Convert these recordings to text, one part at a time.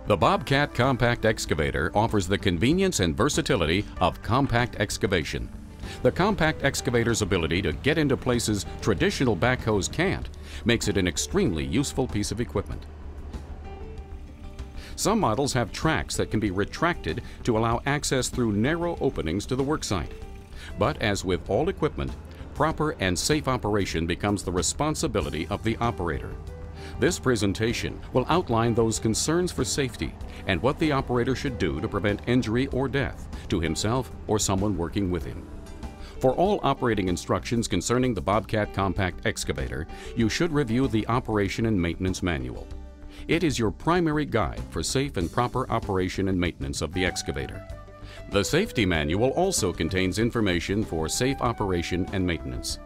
The Bobcat Compact Excavator offers the convenience and versatility of compact excavation. The compact excavator's ability to get into places traditional backhoes can't makes it an extremely useful piece of equipment. Some models have tracks that can be retracted to allow access through narrow openings to the worksite. But as with all equipment, proper and safe operation becomes the responsibility of the operator. This presentation will outline those concerns for safety and what the operator should do to prevent injury or death to himself or someone working with him. For all operating instructions concerning the Bobcat Compact Excavator, you should review the Operation and Maintenance Manual. It is your primary guide for safe and proper operation and maintenance of the excavator. The Safety Manual also contains information for safe operation and maintenance.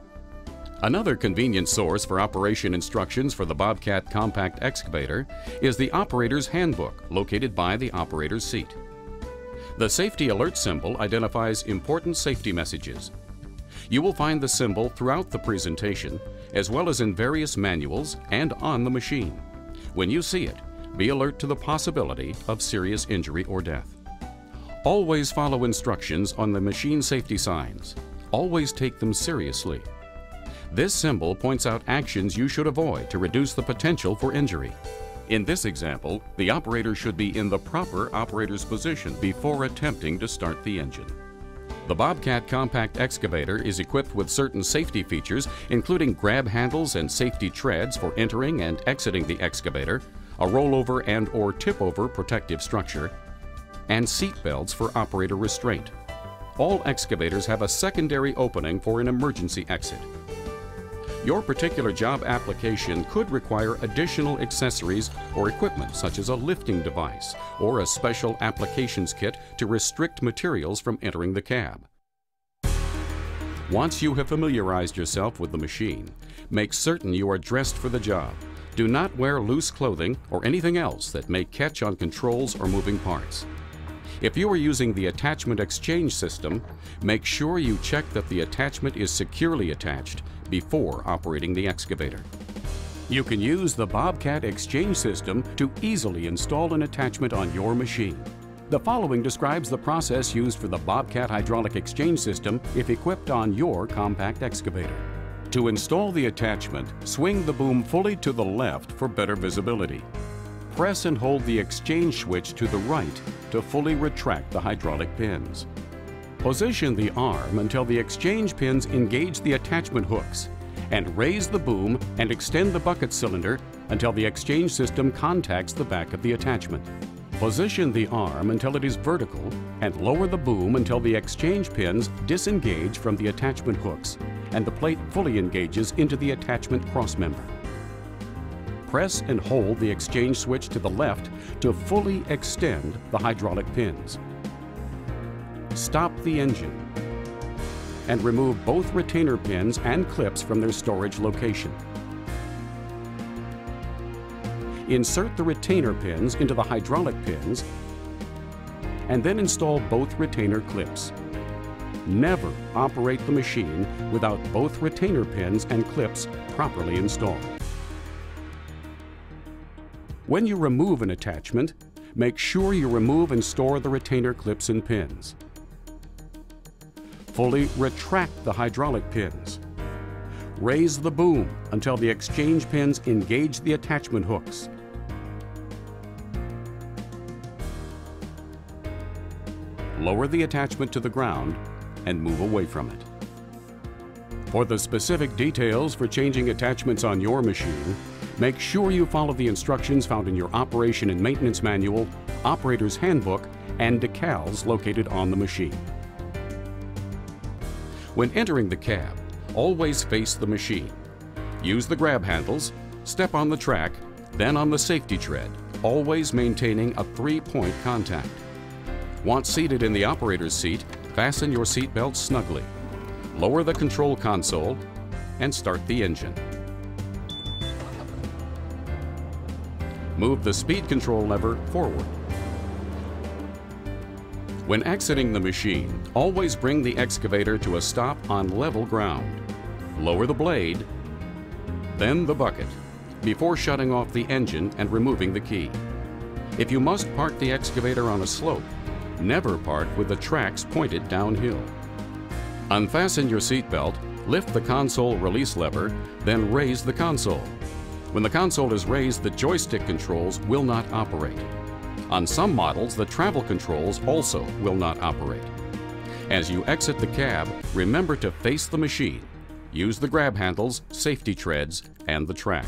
Another convenient source for operation instructions for the Bobcat Compact Excavator is the Operator's Handbook, located by the operator's seat. The Safety Alert symbol identifies important safety messages. You will find the symbol throughout the presentation, as well as in various manuals and on the machine. When you see it, be alert to the possibility of serious injury or death. Always follow instructions on the machine safety signs. Always take them seriously. This symbol points out actions you should avoid to reduce the potential for injury. In this example, the operator should be in the proper operator's position before attempting to start the engine. The Bobcat Compact Excavator is equipped with certain safety features, including grab handles and safety treads for entering and exiting the excavator, a rollover and/or tip-over protective structure, and seat belts for operator restraint. All excavators have a secondary opening for an emergency exit. Your particular job application could require additional accessories or equipment such as a lifting device or a special applications kit to restrict materials from entering the cab. Once you have familiarized yourself with the machine, make certain you are dressed for the job. Do not wear loose clothing or anything else that may catch on controls or moving parts. If you are using the attachment exchange system, make sure you check that the attachment is securely attached before operating the excavator. You can use the Bobcat exchange system to easily install an attachment on your machine. The following describes the process used for the Bobcat hydraulic exchange system if equipped on your compact excavator. To install the attachment, swing the boom fully to the left for better visibility. Press and hold the exchange switch to the right to fully retract the hydraulic pins. Position the arm until the exchange pins engage the attachment hooks, and raise the boom and extend the bucket cylinder until the exchange system contacts the back of the attachment. Position the arm until it is vertical and lower the boom until the exchange pins disengage from the attachment hooks and the plate fully engages into the attachment crossmember. Press and hold the exchange switch to the left to fully extend the hydraulic pins. Stop the engine and remove both retainer pins and clips from their storage location. Insert the retainer pins into the hydraulic pins and then install both retainer clips. Never operate the machine without both retainer pins and clips properly installed. When you remove an attachment, make sure you remove and store the retainer clips and pins. Fully retract the hydraulic pins. Raise the boom until the exchange pins engage the attachment hooks. Lower the attachment to the ground and move away from it. For the specific details for changing attachments on your machine, make sure you follow the instructions found in your Operation and Maintenance Manual, Operator's Handbook, and decals located on the machine. When entering the cab, always face the machine. Use the grab handles, step on the track, then on the safety tread, always maintaining a 3-point contact. Once seated in the operator's seat, fasten your seat belt snugly. Lower the control console and start the engine. Move the speed control lever forward. When exiting the machine, always bring the excavator to a stop on level ground. Lower the blade, then the bucket, before shutting off the engine and removing the key. If you must park the excavator on a slope, never park with the tracks pointed downhill. Unfasten your seatbelt, lift the console release lever, then raise the console. When the console is raised, the joystick controls will not operate. On some models, the travel controls also will not operate. As you exit the cab, remember to face the machine. Use the grab handles, safety treads, and the track.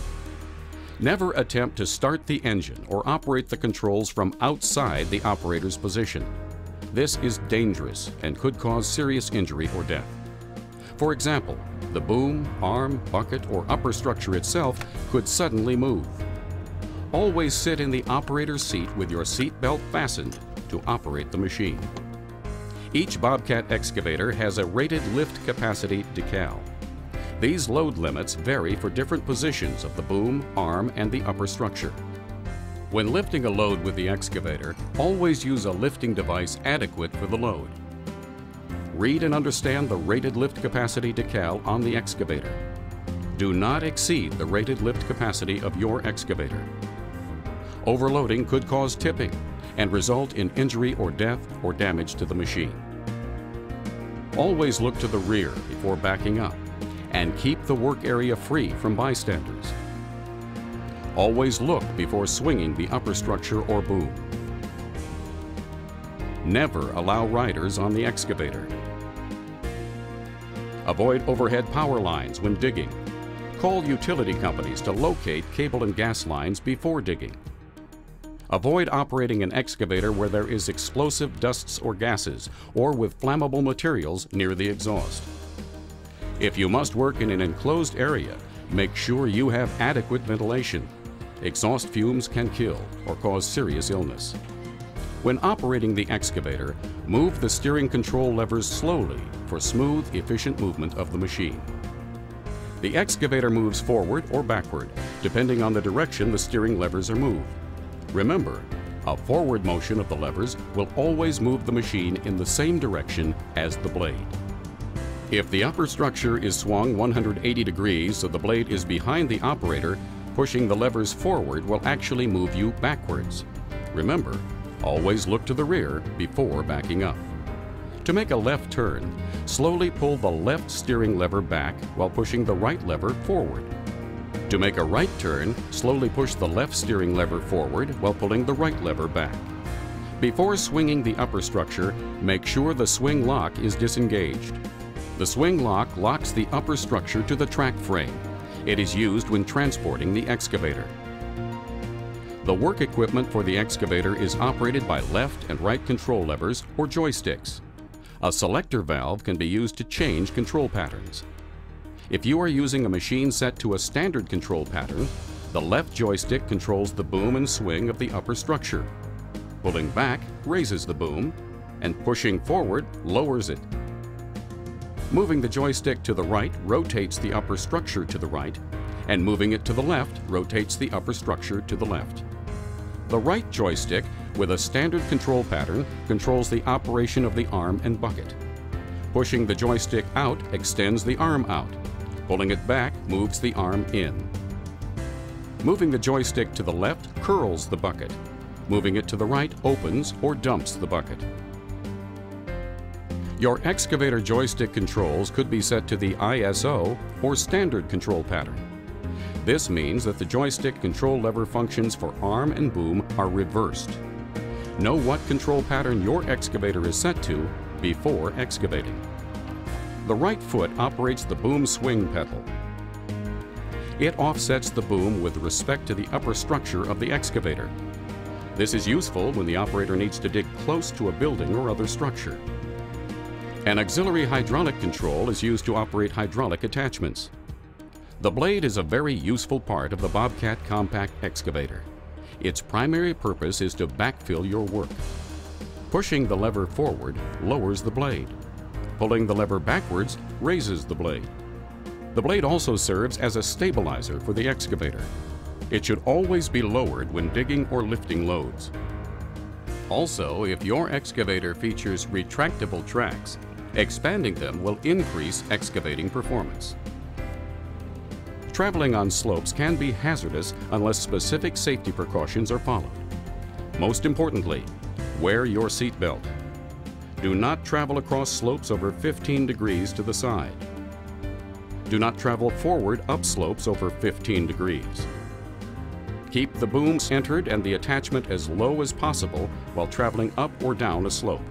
Never attempt to start the engine or operate the controls from outside the operator's position. This is dangerous and could cause serious injury or death. For example, the boom, arm, bucket, or upper structure itself could suddenly move. Always sit in the operator's seat with your seat belt fastened to operate the machine. Each Bobcat excavator has a rated lift capacity decal. These load limits vary for different positions of the boom, arm, and the upper structure. When lifting a load with the excavator, always use a lifting device adequate for the load. Read and understand the rated lift capacity decal on the excavator. Do not exceed the rated lift capacity of your excavator. Overloading could cause tipping and result in injury or death or damage to the machine. Always look to the rear before backing up and keep the work area free from bystanders. Always look before swinging the upper structure or boom. Never allow riders on the excavator. Avoid overhead power lines when digging. Call utility companies to locate cable and gas lines before digging. Avoid operating an excavator where there is explosive dusts or gases or with flammable materials near the exhaust. If you must work in an enclosed area, make sure you have adequate ventilation. Exhaust fumes can kill or cause serious illness. When operating the excavator, move the steering control levers slowly for smooth, efficient movement of the machine. The excavator moves forward or backward, depending on the direction the steering levers are moved. Remember, a forward motion of the levers will always move the machine in the same direction as the blade. If the upper structure is swung 180 degrees so the blade is behind the operator, pushing the levers forward will actually move you backwards. Remember, always look to the rear before backing up. To make a left turn, slowly pull the left steering lever back while pushing the right lever forward. To make a right turn, slowly push the left steering lever forward while pulling the right lever back. Before swinging the upper structure, make sure the swing lock is disengaged. The swing lock locks the upper structure to the track frame. It is used when transporting the excavator. The work equipment for the excavator is operated by left and right control levers or joysticks. A selector valve can be used to change control patterns. If you are using a machine set to a standard control pattern, the left joystick controls the boom and swing of the upper structure. Pulling back raises the boom, and pushing forward lowers it. Moving the joystick to the right rotates the upper structure to the right, and moving it to the left rotates the upper structure to the left. The right joystick, with a standard control pattern, controls the operation of the arm and bucket. Pushing the joystick out extends the arm out. Pulling it back moves the arm in. Moving the joystick to the left curls the bucket. Moving it to the right opens or dumps the bucket. Your excavator joystick controls could be set to the ISO or standard control pattern. This means that the joystick control lever functions for arm and boom are reversed. Know what control pattern your excavator is set to before excavating. The right foot operates the boom swing pedal. It offsets the boom with respect to the upper structure of the excavator. This is useful when the operator needs to dig close to a building or other structure. An auxiliary hydraulic control is used to operate hydraulic attachments. The blade is a very useful part of the Bobcat compact excavator. Its primary purpose is to backfill your work. Pushing the lever forward lowers the blade. Pulling the lever backwards raises the blade. The blade also serves as a stabilizer for the excavator. It should always be lowered when digging or lifting loads. Also, if your excavator features retractable tracks, expanding them will increase excavating performance. Traveling on slopes can be hazardous unless specific safety precautions are followed. Most importantly, wear your seat belt. Do not travel across slopes over 15 degrees to the side. Do not travel forward up slopes over 15 degrees. Keep the boom centered and the attachment as low as possible while traveling up or down a slope.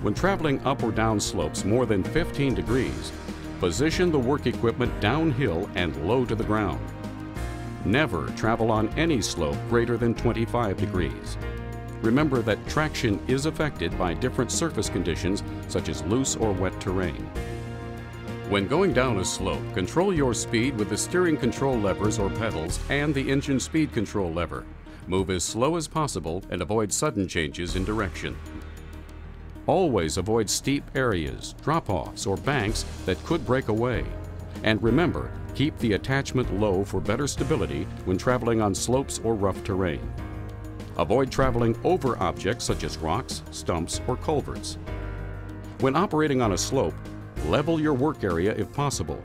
When traveling up or down slopes more than 15 degrees, position the work equipment downhill and low to the ground. Never travel on any slope greater than 25 degrees. Remember that traction is affected by different surface conditions such as loose or wet terrain. When going down a slope, control your speed with the steering control levers or pedals and the engine speed control lever. Move as slow as possible and avoid sudden changes in direction. Always avoid steep areas, drop-offs, or banks that could break away. And remember, keep the attachment low for better stability when traveling on slopes or rough terrain. Avoid traveling over objects such as rocks, stumps, or culverts. When operating on a slope, level your work area if possible.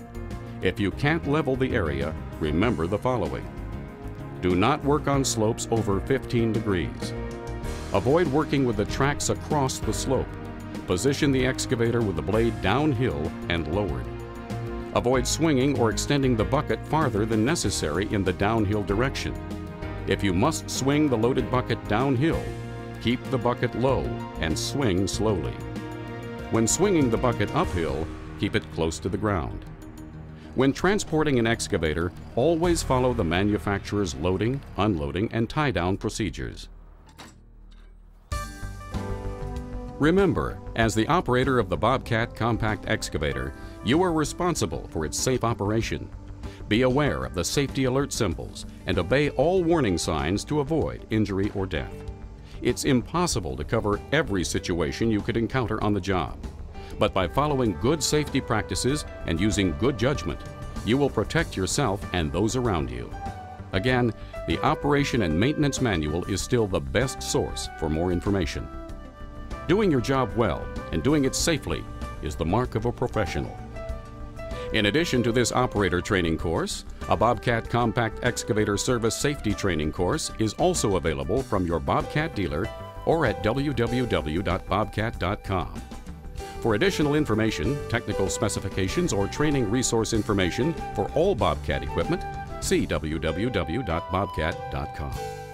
If you can't level the area, remember the following. Do not work on slopes over 15 degrees. Avoid working with the tracks across the slope. Position the excavator with the blade downhill and lowered. Avoid swinging or extending the bucket farther than necessary in the downhill direction. If you must swing the loaded bucket downhill, keep the bucket low and swing slowly. When swinging the bucket uphill, keep it close to the ground. When transporting an excavator, always follow the manufacturer's loading, unloading, and tie-down procedures. Remember, as the operator of the Bobcat compact excavator, you are responsible for its safe operation. Be aware of the safety alert symbols and obey all warning signs to avoid injury or death. It's impossible to cover every situation you could encounter on the job. But by following good safety practices and using good judgment, you will protect yourself and those around you. Again, the Operation and Maintenance Manual is still the best source for more information. Doing your job well and doing it safely is the mark of a professional. In addition to this operator training course, a Bobcat Compact Excavator Service Safety Training course is also available from your Bobcat dealer or at www.bobcat.com. For additional information, technical specifications, or training resource information for all Bobcat equipment, see www.bobcat.com.